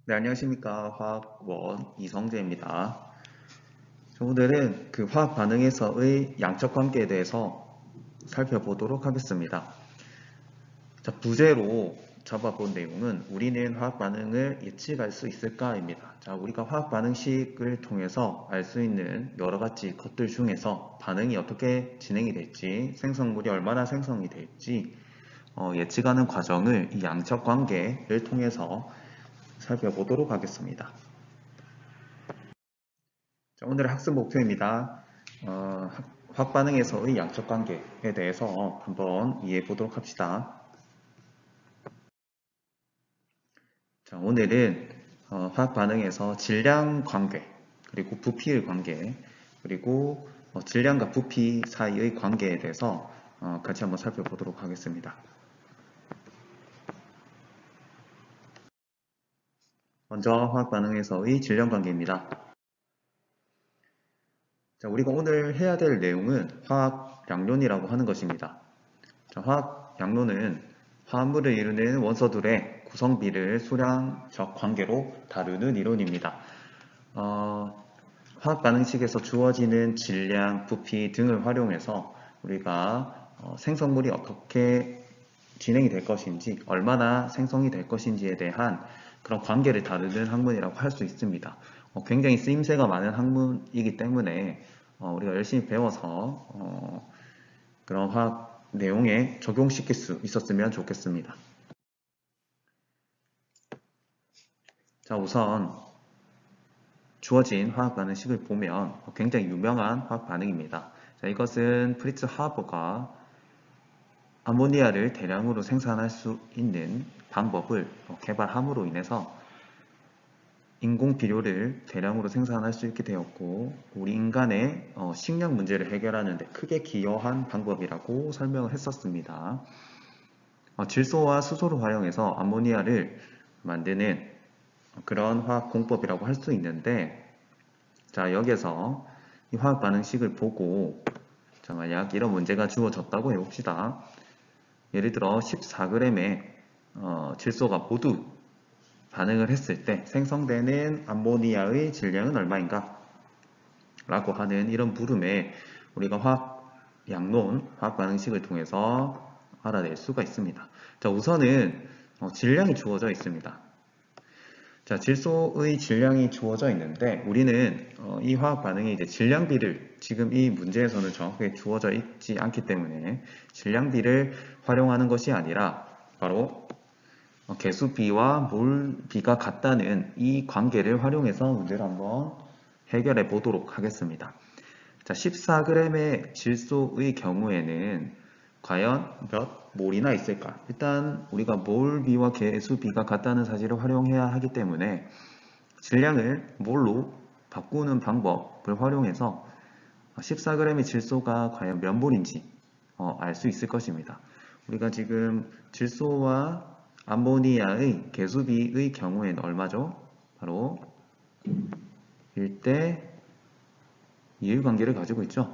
네, 안녕하십니까. 화학원 이성재입니다. 오늘은 그 화학 반응에서의 양적 관계에 대해서 살펴보도록 하겠습니다. 자, 부제로 잡아본 내용은 우리는 화학 반응을 예측할 수 있을까입니다. 자, 우리가 화학 반응식을 통해서 알 수 있는 여러 가지 것들 중에서 반응이 어떻게 진행이 될지, 생성물이 얼마나 생성이 될지 예측하는 과정을 이 양적 관계를 통해서 살펴보도록 하겠습니다. 자, 오늘의 학습 목표입니다. 화학 반응에서의 양적 관계에 대해서 한번 이해해 보도록 합시다. 자, 오늘은 화학 반응에서 질량 관계, 그리고 부피의 관계, 그리고 질량과 부피 사이의 관계에 대해서 같이 한번 살펴보도록 하겠습니다. 먼저 화학 반응에서의 질량 관계입니다. 자, 우리가 오늘 해야 될 내용은 화학 양론이라고 하는 것입니다. 자, 화학 양론은 화합물을 이루는 원소들의 구성비를 수량적 관계로 다루는 이론입니다. 화학 반응식에서 주어지는 질량, 부피 등을 활용해서 우리가 생성물이 어떻게 진행이 될 것인지, 얼마나 생성이 될 것인지에 대한 그런 관계를 다루는 학문이라고 할 수 있습니다. 굉장히 쓰임새가 많은 학문이기 때문에 우리가 열심히 배워서 그런 화학 내용에 적용시킬 수 있었으면 좋겠습니다. 자, 우선 주어진 화학 반응식을 보면 굉장히 유명한 화학 반응입니다. 자, 이것은 프리츠 하버가 아모니아를 대량으로 생산할 수 있는 방법을 개발함으로 인해서 인공 비료를 대량으로 생산할 수 있게 되었고, 우리 인간의 식량 문제를 해결하는 데 크게 기여한 방법이라고 설명을 했었습니다. 질소와 수소를 활용해서 아모니아를 만드는 그런 화학 공법이라고 할 수 있는데, 자, 여기에서 이 화학 반응식을 보고, 자, 만약 이런 문제가 주어졌다고 해봅시다. 예를 들어 14g의 질소가 모두 반응을 했을 때 생성되는 암모니아의 질량은 얼마인가? 라고 하는 이런 물음에 우리가 화학 양론, 화학 반응식을 통해서 알아낼 수가 있습니다. 자, 우선은 질량이 주어져 있습니다. 자, 질소의 질량이 주어져 있는데 우리는 이 화학 반응의 이제 질량비를 지금 이 문제에서는 정확하게 주어져 있지 않기 때문에 질량비를 활용하는 것이 아니라 바로 개수비와 몰비가 같다는 이 관계를 활용해서 문제를 한번 해결해 보도록 하겠습니다. 자, 14g의 질소의 경우에는 과연 몇 몰이나 있을까? 일단 우리가 몰비와 개수비가 같다는 사실을 활용해야 하기 때문에 질량을 몰로 바꾸는 방법을 활용해서 14g의 질소가 과연 몇 몰인지 알 수 있을 것입니다. 우리가 지금 질소와 암모니아의 개수비의 경우에는 얼마죠? 바로 1대 2의 관계를 가지고 있죠.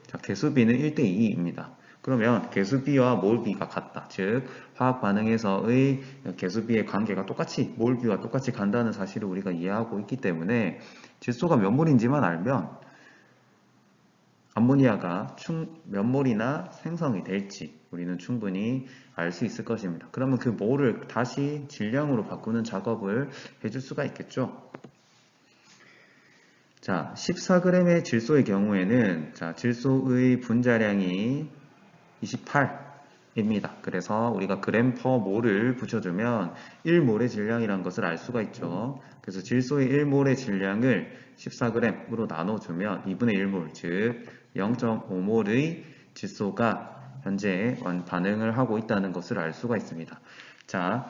자, 개수비는 1대 2입니다. 그러면 개수비와 몰비가 같다. 즉 화학 반응에서의 개수비의 관계가 똑같이 몰비와 똑같이 간다는 사실을 우리가 이해하고 있기 때문에 질소가 몇 몰인지만 알면 암모니아가 몇 몰이나 생성이 될지 우리는 충분히 알 수 있을 것입니다. 그러면 그 몰을 다시 질량으로 바꾸는 작업을 해줄 수가 있겠죠. 자, 14g의 질소의 경우에는 자, 질소의 분자량이 28입니다. 그래서 우리가 그램 퍼 몰을 붙여주면 1몰의 질량이라는 것을 알 수가 있죠. 그래서 질소의 1몰의 질량을 14g으로 나눠주면 2분의 1몰, 즉 0.5몰의 질소가 현재 반응을 하고 있다는 것을 알 수가 있습니다. 자,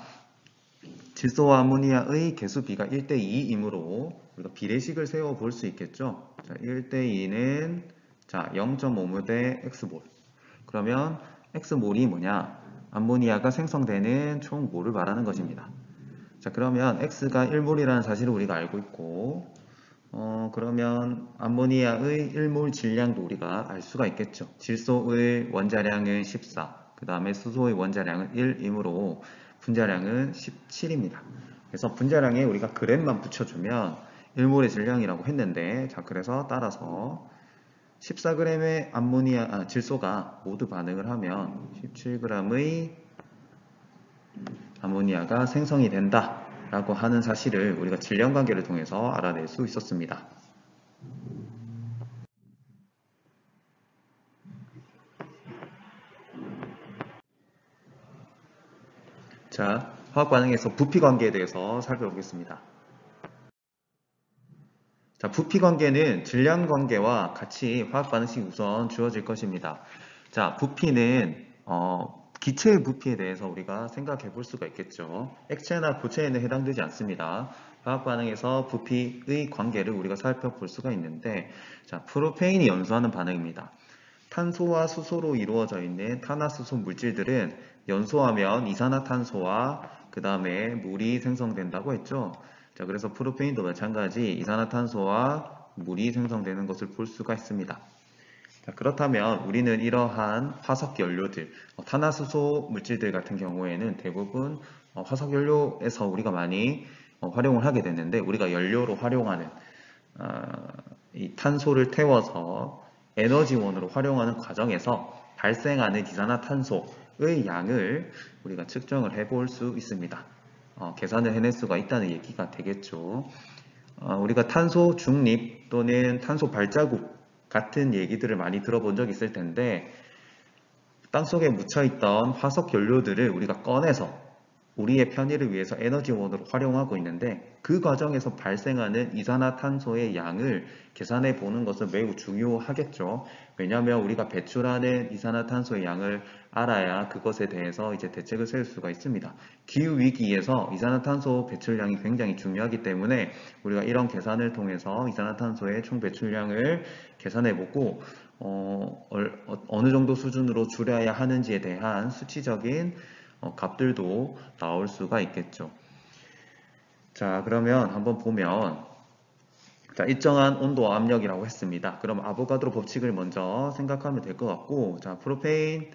질소와 아모니아의 개수비가 1대 2이므로 우리가 비례식을 세워 볼 수 있겠죠. 자, 1대 2는 자, 0.5몰 대 X몰. 그러면 X몰이 뭐냐? 암모니아가 생성되는 총 몰을 말하는 것입니다. 자, 그러면 X가 1몰이라는 사실을 우리가 알고 있고, 그러면 암모니아의 1몰 질량도 우리가 알 수가 있겠죠. 질소의 원자량은 14, 그 다음에 수소의 원자량은 1이므로 분자량은 17입니다. 그래서 분자량에 우리가 그램만 붙여주면 1몰의 질량이라고 했는데, 자, 그래서 따라서 14g의 질소가 모두 반응을 하면 17g의 아모니아가 생성이 된다 라고 하는 사실을 우리가 질량 관계를 통해서 알아낼 수 있었습니다. 자, 화학 반응에서 부피 관계에 대해서 살펴보겠습니다. 자, 부피 관계는 질량 관계와 같이 화학 반응식이 우선 주어질 것입니다. 자, 부피는 기체의 부피에 대해서 우리가 생각해 볼 수가 있겠죠. 액체나 고체에는 해당되지 않습니다. 화학 반응에서 부피의 관계를 우리가 살펴볼 수가 있는데, 자, 프로페인이 연소하는 반응입니다. 탄소와 수소로 이루어져 있는 탄화수소 물질들은 연소하면 이산화탄소와 그 다음에 물이 생성된다고 했죠. 자, 그래서 프로페인도 마찬가지 이산화탄소와 물이 생성되는 것을 볼 수가 있습니다. 자, 그렇다면 우리는 이러한 화석연료들, 탄화수소 물질들 같은 경우에는 대부분 화석연료에서 우리가 많이 활용을 하게 되는데, 우리가 연료로 활용하는 이 탄소를 태워서 에너지원으로 활용하는 과정에서 발생하는 이산화탄소의 양을 우리가 측정을 해볼 수 있습니다. 계산을 해낼 수가 있다는 얘기가 되겠죠. 우리가 탄소 중립 또는 탄소 발자국 같은 얘기들을 많이 들어본 적이 있을 텐데, 땅속에 묻혀있던 화석 연료들을 우리가 꺼내서 우리의 편의를 위해서 에너지원으로 활용하고 있는데, 그 과정에서 발생하는 이산화탄소의 양을 계산해 보는 것은 매우 중요하겠죠. 왜냐하면 우리가 배출하는 이산화탄소의 양을 알아야 그것에 대해서 이제 대책을 세울 수가 있습니다. 기후위기에서 이산화탄소 배출량이 굉장히 중요하기 때문에 우리가 이런 계산을 통해서 이산화탄소의 총 배출량을 계산해 보고 어느 정도 수준으로 줄여야 하는지에 대한 수치적인 값들도 나올 수가 있겠죠. 자, 그러면 한번 보면, 자, 일정한 온도와 압력이라고 했습니다. 그럼 아보가드로 법칙을 먼저 생각하면 될 것 같고, 자, 프로페인이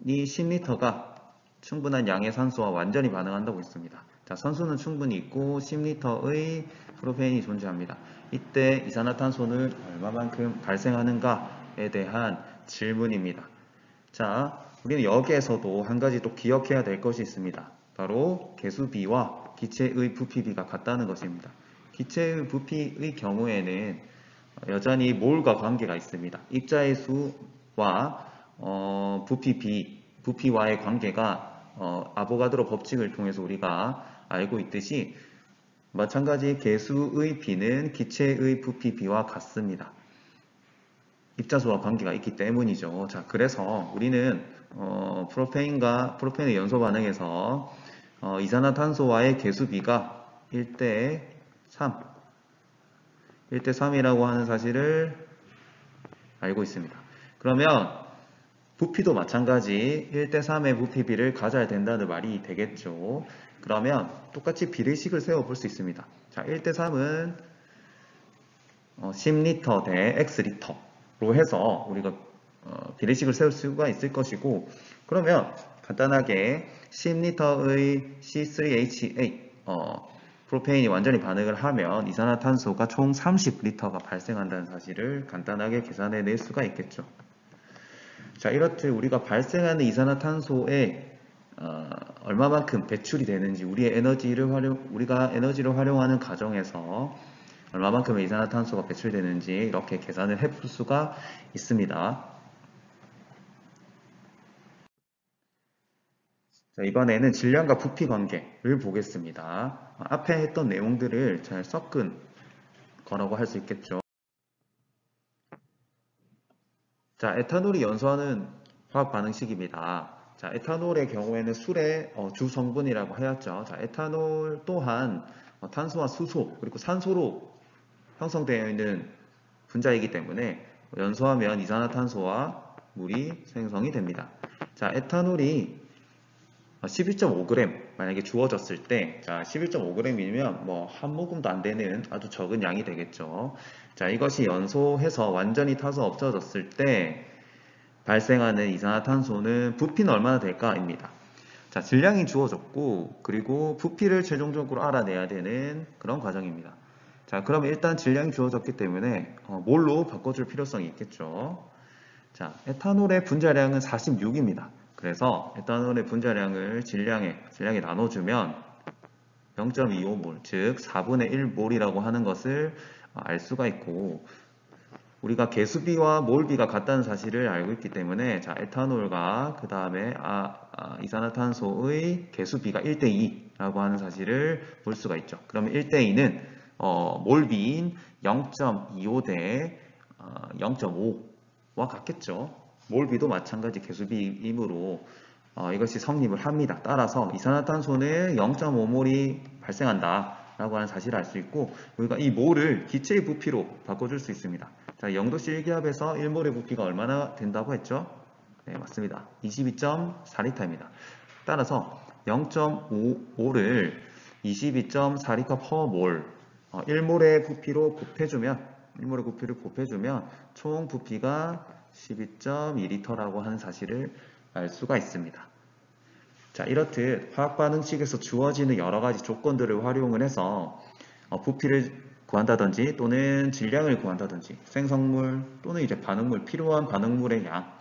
10리터가 충분한 양의 산소와 완전히 반응한다고 했습니다. 자, 산소는 충분히 있고 10리터의 프로페인이 존재합니다. 이때 이산화탄소는 얼마만큼 발생하는가에 대한 질문입니다. 자, 우리는 여기에서도 한 가지 또 기억해야 될 것이 있습니다. 바로 개수비와 기체의 부피비가 같다는 것입니다. 기체의 부피의 경우에는 여전히 몰과 관계가 있습니다. 입자의 수와 부피와의 관계가 아보가드로 법칙을 통해서 우리가 알고 있듯이 마찬가지 개수의 비는 기체의 부피비와 같습니다. 입자수와 관계가 있기 때문이죠. 자, 그래서 우리는 프로페인의 연소 반응에서 이산화탄소와의 개수비가 1대 3이라고 하는 사실을 알고 있습니다. 그러면 부피도 마찬가지 1대 3의 부피비를 가져야 된다는 말이 되겠죠. 그러면 똑같이 비례식을 세워볼 수 있습니다. 자, 1대 3은 10리터 대 X리터로 해서 우리가 비례식을 세울 수가 있을 것이고, 그러면 간단하게 10리터의 C3H8 프로페인이 완전히 반응을 하면 이산화탄소가 총 30리터가 발생한다는 사실을 간단하게 계산해 낼 수가 있겠죠. 자, 이렇듯 우리가 발생하는 이산화탄소에 얼마만큼 배출이 되는지, 우리가 에너지를 활용하는 과정에서 얼마만큼의 이산화탄소가 배출되는지 이렇게 계산을 해볼 수가 있습니다. 자, 이번에는 질량과 부피 관계를 보겠습니다. 앞에 했던 내용들을 잘 섞은 거라고 할 수 있겠죠. 자, 에탄올이 연소하는 화학 반응식입니다. 자, 에탄올의 경우에는 술의 주 성분이라고 하였죠. 자, 에탄올 또한 탄소와 수소 그리고 산소로 형성되어 있는 분자이기 때문에 연소하면 이산화탄소와 물이 생성이 됩니다. 자, 에탄올이 11.5g 만약에 주어졌을 때, 자, 11.5g이면 뭐 한 모금도 안 되는 아주 적은 양이 되겠죠. 자, 이것이 연소해서 완전히 타서 없어졌을 때 발생하는 이산화탄소는 부피는 얼마나 될까입니다. 자, 질량이 주어졌고 그리고 부피를 최종적으로 알아내야 되는 그런 과정입니다. 자, 그러면 일단 질량이 주어졌기 때문에 뭘로 바꿔줄 필요성이 있겠죠. 자, 에탄올의 분자량은 46입니다. 그래서 에탄올의 분자량을 질량에 나눠주면 0.25몰, 즉 4분의 1몰이라고 하는 것을 알 수가 있고, 우리가 개수비와 몰비가 같다는 사실을 알고 있기 때문에, 자, 에탄올과 그 다음에 이산화탄소의 개수비가 1대2라고 하는 사실을 볼 수가 있죠. 그러면 1대2는 몰비인 0.25 대 0.5와 같겠죠. 몰비도 마찬가지 개수비이므로 이것이 성립을 합니다. 따라서 이산화탄소는 0.5몰이 발생한다 라고 하는 사실을 알 수 있고, 우리가 이 몰을 기체의 부피로 바꿔줄 수 있습니다. 자, 0도씨 1기압에서 1몰의 부피가 얼마나 된다고 했죠? 네, 맞습니다. 22.4리터입니다. 따라서 0.5를 22.4리터 per 몰, 1몰의 부피로 곱해주면 총 부피가 12.2리터라고 하는 사실을 알 수가 있습니다. 자, 이렇듯 화학 반응식에서 주어지는 여러 가지 조건들을 활용을 해서 부피를 구한다든지 또는 질량을 구한다든지 생성물 또는 이제 반응물, 필요한 반응물의 양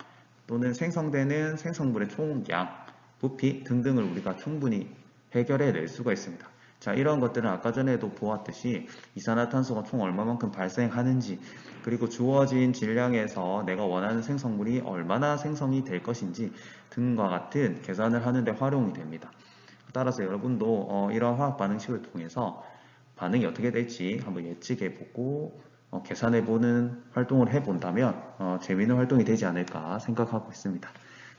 또는 생성되는 생성물의 총량, 부피 등등을 우리가 충분히 해결해 낼 수가 있습니다. 자, 이런 것들은 아까 전에도 보았듯이 이산화탄소가 총 얼마만큼 발생하는지, 그리고 주어진 질량에서 내가 원하는 생성물이 얼마나 생성이 될 것인지 등과 같은 계산을 하는 데 활용이 됩니다. 따라서 여러분도 이러한 화학 반응식을 통해서 반응이 어떻게 될지 한번 예측해 보고 계산해 보는 활동을 해 본다면 재미있는 활동이 되지 않을까 생각하고 있습니다.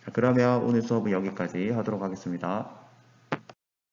자, 그러면 오늘 수업은 여기까지 하도록 하겠습니다.